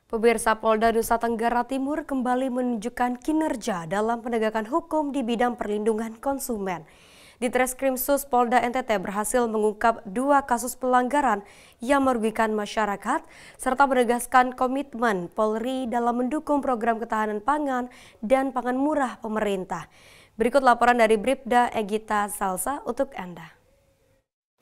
Pemirsa, Polda Nusa Tenggara Timur kembali menunjukkan kinerja dalam penegakan hukum di bidang perlindungan konsumen. Di Treskrimsus Polda NTT berhasil mengungkap 2 kasus pelanggaran yang merugikan masyarakat serta menegaskan komitmen Polri dalam mendukung program ketahanan pangan dan pangan murah pemerintah. Berikut laporan dari Bribda Egita Salsa untuk Anda.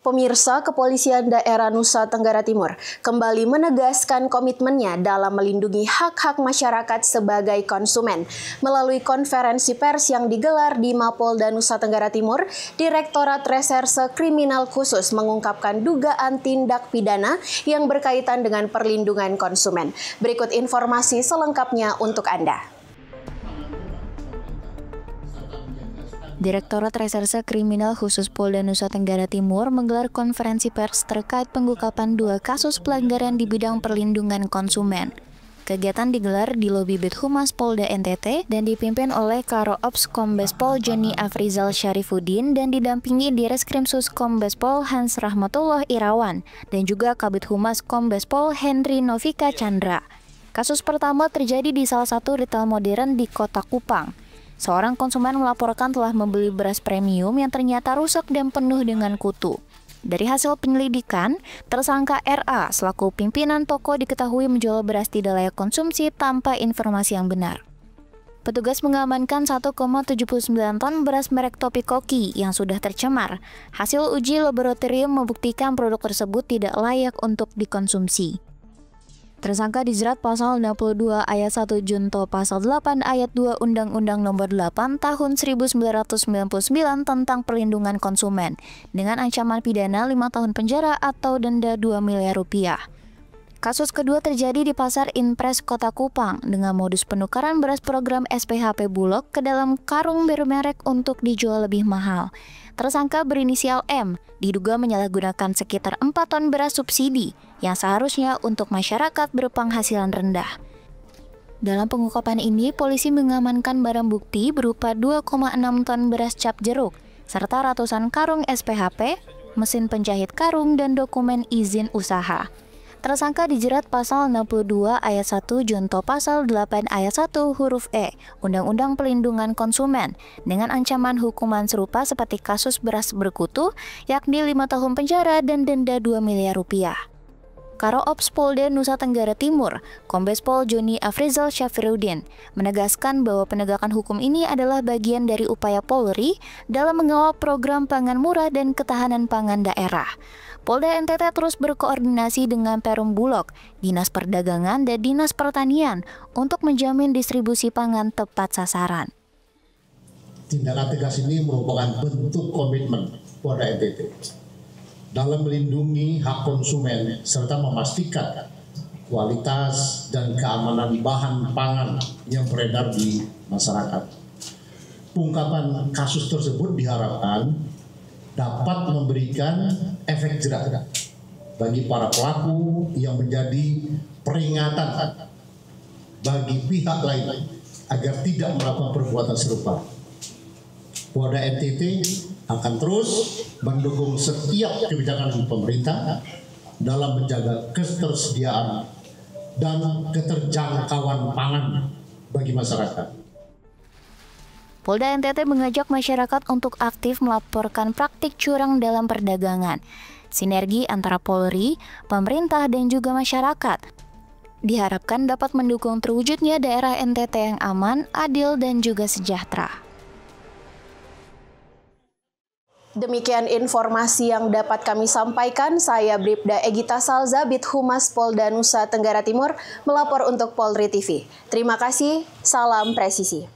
Pemirsa, Kepolisian Daerah Nusa Tenggara Timur kembali menegaskan komitmennya dalam melindungi hak-hak masyarakat sebagai konsumen. Melalui konferensi pers yang digelar di Mapolda Nusa Tenggara Timur, Direktorat Reserse Kriminal Khusus mengungkapkan dugaan tindak pidana yang berkaitan dengan perlindungan konsumen. Berikut informasi selengkapnya untuk Anda. Direktorat Reserse Kriminal Khusus Polda Nusa Tenggara Timur menggelar konferensi pers terkait pengungkapan 2 kasus pelanggaran di bidang perlindungan konsumen. Kegiatan digelar di lobi Bid Humas Polda NTT dan dipimpin oleh Karo Ops Kombes Pol Joni Afrizal Syarifuddin dan didampingi Direskrimsus Kombes Pol Hans Rahmatullah Irawan dan juga Kabid Humas Kombes Pol Henry Novika Chandra. Kasus pertama terjadi di salah satu retail modern di Kota Kupang. Seorang konsumen melaporkan telah membeli beras premium yang ternyata rusak dan penuh dengan kutu. Dari hasil penyelidikan, tersangka RA selaku pimpinan toko diketahui menjual beras tidak layak konsumsi tanpa informasi yang benar. Petugas mengamankan 1,79 ton beras merek Topi Koki yang sudah tercemar. Hasil uji laboratorium membuktikan produk tersebut tidak layak untuk dikonsumsi. Tersangka dijerat pasal 62 ayat 1 junto pasal 8 ayat 2 Undang-Undang Nomor 8 Tahun 1999 tentang Perlindungan Konsumen dengan ancaman pidana 5 tahun penjara atau denda 2 miliar rupiah. Kasus kedua terjadi di Pasar Inpres Kota Kupang dengan modus penukaran beras program SPHP Bulog ke dalam karung bermerek untuk dijual lebih mahal. Tersangka berinisial M diduga menyalahgunakan sekitar 4 ton beras subsidi yang seharusnya untuk masyarakat berpenghasilan rendah. Dalam pengungkapan ini, polisi mengamankan barang bukti berupa 2,6 ton beras cap jeruk, serta ratusan karung SPHP, mesin penjahit karung, dan dokumen izin usaha. Tersangka dijerat pasal 62 ayat 1 junto pasal 8 ayat 1 huruf E Undang-Undang Perlindungan Konsumen dengan ancaman hukuman serupa seperti kasus beras berkutu yakni 5 tahun penjara dan denda 2 miliar rupiah. Karo Ops Polda Nusa Tenggara Timur, Kombes Pol Joni Afrizal Syarifuddin menegaskan bahwa penegakan hukum ini adalah bagian dari upaya Polri dalam mengawal program pangan murah dan ketahanan pangan daerah. Polda NTT terus berkoordinasi dengan Perum Bulog, Dinas Perdagangan, dan Dinas Pertanian untuk menjamin distribusi pangan tepat sasaran. Tindakan tegas ini merupakan bentuk komitmen Polda NTT dalam melindungi hak konsumen serta memastikan kualitas dan keamanan bahan pangan yang beredar di masyarakat. Pengungkapan kasus tersebut diharapkan dapat memberikan efek jerak bagi para pelaku yang menjadi peringatan bagi pihak lain agar tidak melakukan perbuatan serupa. Polda NTT akan terus mendukung setiap kebijakan pemerintah dalam menjaga ketersediaan dan keterjangkauan pangan bagi masyarakat. Polda NTT mengajak masyarakat untuk aktif melaporkan praktik curang dalam perdagangan. Sinergi antara Polri, pemerintah, dan juga masyarakat diharapkan dapat mendukung terwujudnya daerah NTT yang aman, adil, dan juga sejahtera. Demikian informasi yang dapat kami sampaikan. Saya Bribda Egita Salza, Bid Humas Polda Nusa Tenggara Timur, melapor untuk Polri TV. Terima kasih, salam presisi.